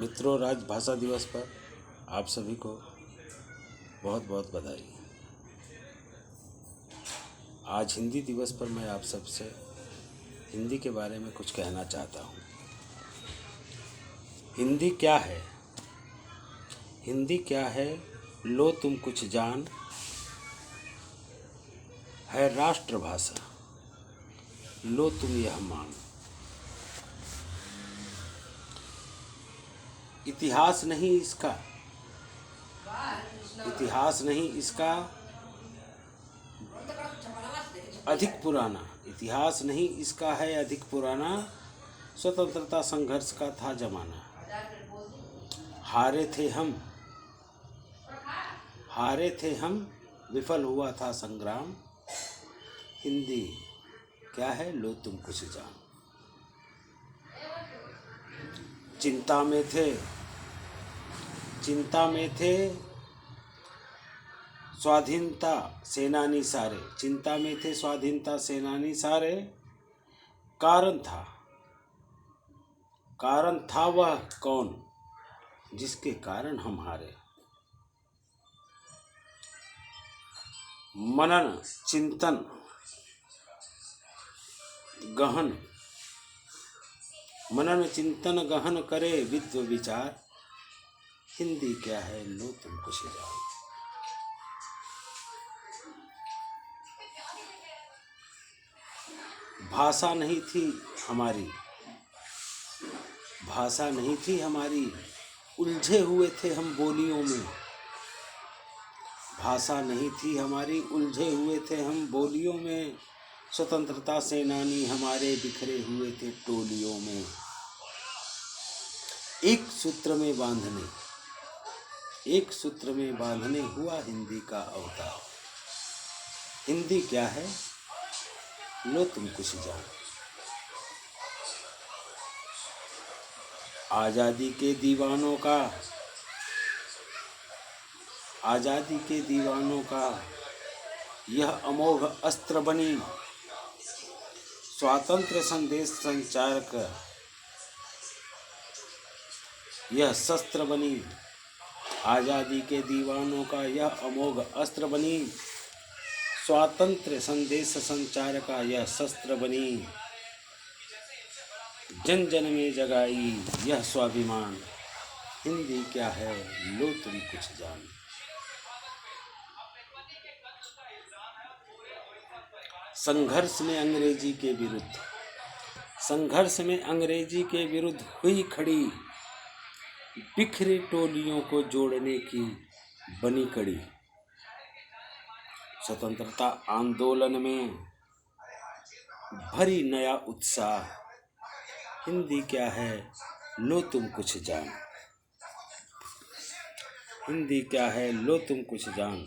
मित्रों, राजभाषा दिवस पर आप सभी को बहुत बहुत बधाई। आज हिंदी दिवस पर मैं आप सबसे हिंदी के बारे में कुछ कहना चाहता हूँ। हिंदी क्या है? हिंदी क्या है? लो तुम कुछ जान, है राष्ट्रभाषा, लो तुम यह मान। इतिहास नहीं इसका, इतिहास नहीं इसका अधिक पुराना, इतिहास नहीं इसका है अधिक पुराना, स्वतंत्रता संघर्ष का था जमाना। हारे थे हम, विफल हुआ था संग्राम। हिंदी क्या है? लो तुम कुछ जान। चिंता में थे स्वाधीनता सेनानी सारे, चिंता में थे स्वाधीनता सेनानी सारे। कारण था वह कौन, जिसके कारण हम हारे। मनन चिंतन गहन करे विद्व विचार। हिंदी क्या है? लो तुम कुछ जान। भाषा नहीं थी हमारी, उलझे हुए थे हम बोलियों में। भाषा नहीं थी हमारी, उलझे हुए थे हम बोलियों में। स्वतंत्रता सेनानी हमारे बिखरे हुए थे टोलियों में। एक सूत्र में बांधने हुआ हिंदी का अवतार। हिंदी क्या है? लो तुम कुछ जान। आजादी के दीवानों का यह अमोघ अस्त्र बनी, स्वातंत्र्य संदेश संचार का यह शस्त्र बनी। आजादी के दीवानों का यह अमोघ अस्त्र बनी, स्वातंत्र्य संदेश संचार का यह शस्त्र बनी। जन जन में जगाई यह स्वाभिमान। हिंदी क्या है? लो तुम कुछ जान। संघर्ष में अंग्रेजी के विरुद्ध हुई खड़ी, बिखरी टोलियों को जोड़ने की बनी कड़ी। स्वतंत्रता आंदोलन में भरी नया उत्साह। हिंदी क्या है? लो तुम कुछ जान। हिंदी क्या है? लो तुम कुछ जान।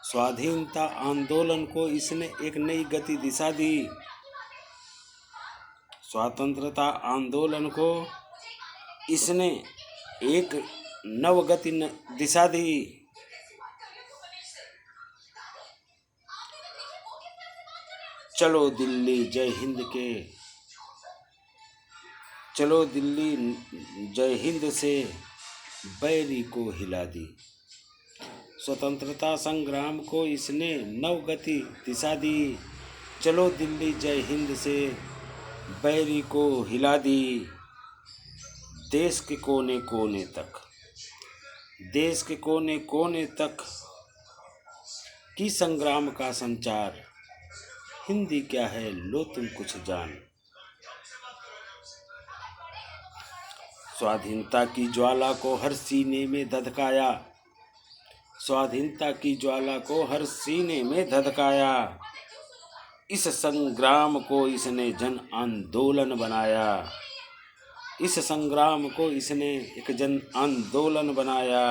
स्वाधीनता आंदोलन को इसने एक नई गति दिशा दी। स्वतंत्रता आंदोलन को इसने एक नवगति दिशा दी। चलो दिल्ली जय हिंद से बैरी को हिला दी। स्वतंत्रता संग्राम को इसने नवगति दिशा दी। चलो दिल्ली जय हिंद से बैरी को हिला दी। देश के कोने कोने तक की संग्राम का संचार। हिंदी क्या है? लो तुम कुछ जान। स्वाधीनता की ज्वाला को हर सीने में धधकाया। स्वाधीनता की ज्वाला को हर सीने में धधकाया। इस संग्राम को इसने जन आंदोलन बनाया। इस संग्राम को इसने एक जन आंदोलन बनाया।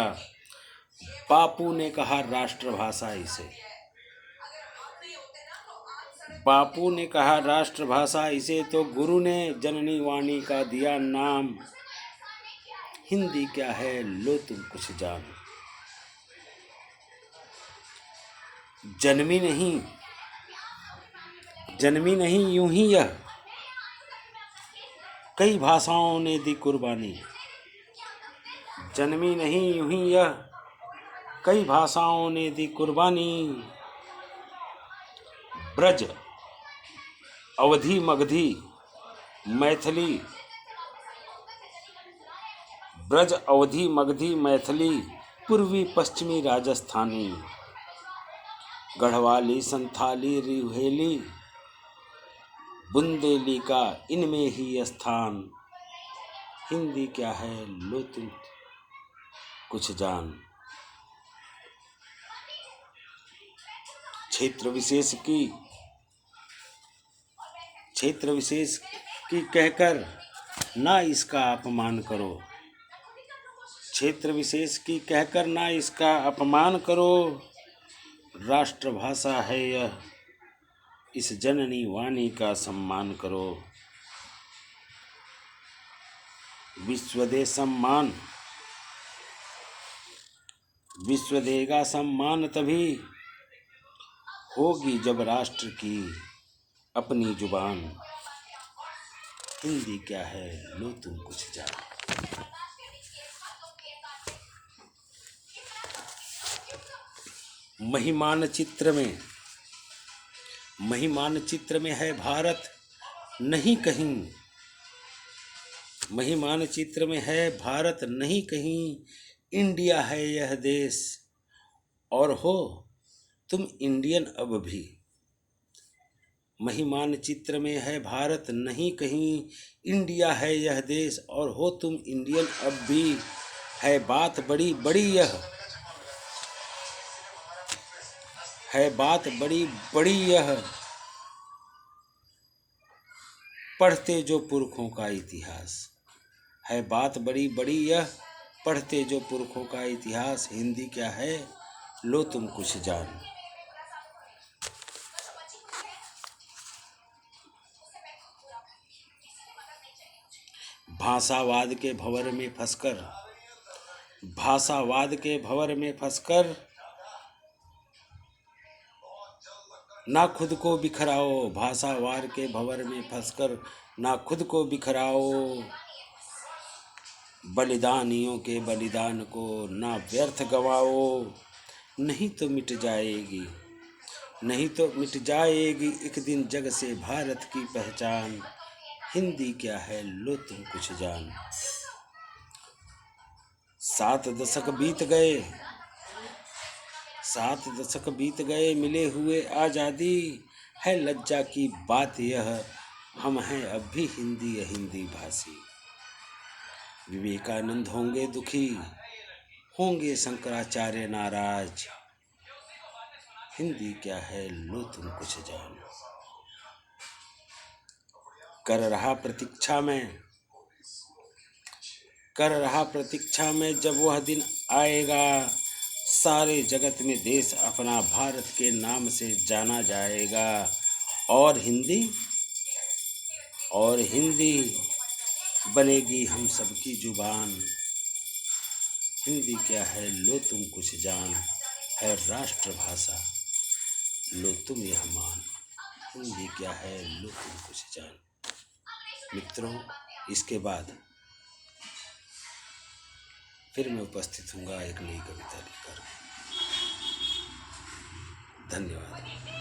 बापू ने कहा राष्ट्रभाषा इसे। बापू ने कहा राष्ट्रभाषा इसे, तो गुरु ने जननी वाणी का दिया नाम। हिंदी क्या है? लो तुम कुछ जान। जन्मी नहीं यूं ही यह कई भाषाओं ने दी कुर्बानी, जन्मी नहीं यूं ही यह, कई भाषाओं ने दी कुर्बानी। ब्रज अवधी मगधी मैथिली, ब्रज अवधी मगधी मैथिली, पूर्वी पश्चिमी राजस्थानी, गढ़वाली संथाली रिहेली, बुंदेली का इनमें ही स्थान। हिंदी क्या है लो तुम कुछ जान। क्षेत्र विशेष की कहकर ना इसका अपमान करो, क्षेत्र विशेष की कहकर ना इसका अपमान करो। राष्ट्रभाषा है यह, इस जननी वाणी का सम्मान करो। विश्व दे सम्मान, विश्व देगा सम्मान तभी होगी जब राष्ट्र की अपनी जुबान। हिंदी क्या है लो तुम कुछ जानो। महिमानचित्र में है भारत नहीं कहीं, महिमानचित्र में है भारत नहीं कहीं। इंडिया है यह देश और हो तुम इंडियन अब भी। महिमानचित्र में है भारत नहीं कहीं, इंडिया है यह देश और हो तुम इंडियन अब भी। है बात बड़ी बड़ी यह, है बात बड़ी बड़ी यह, पढ़ते जो पुरखों का इतिहास। है बात बड़ी बड़ी यह, पढ़ते जो पुरखों का इतिहास। हिंदी क्या है लो तुम कुछ जानो। भाषावाद के भंवर में फंसकर, भाषावाद के भंवर में फंसकर ना खुद को बिखराओ। भाषावाद के भंवर में फंसकर ना खुद को बिखराओ। बलिदानियों के बलिदान को ना व्यर्थ गवाओ। नहीं तो मिट जाएगी, नहीं तो मिट जाएगी एक दिन जग से भारत की पहचान। हिंदी क्या है लो तुम कुछ जान। 7 दशक बीत गए, 7 दशक बीत गए मिले हुए आज़ादी। है लज्जा की बात यह हम हैं अब भी हिंदी भाषी। विवेकानंद होंगे दुखी, होंगे शंकराचार्य नाराज। हिंदी क्या है लो तुम कुछ जानो। कर रहा प्रतीक्षा में जब वह दिन आएगा। सारे जगत में देश अपना भारत के नाम से जाना जाएगा। और हिंदी बनेगी हम सबकी जुबान। हिंदी क्या है लो तुम कुछ जान, है राष्ट्रभाषा लो तुम यह मान। हिंदी क्या है लो तुम कुछ जान। मित्रों, इसके बाद फिर मैं उपस्थित हूँगा एक नई कविता लेकर। धन्यवाद।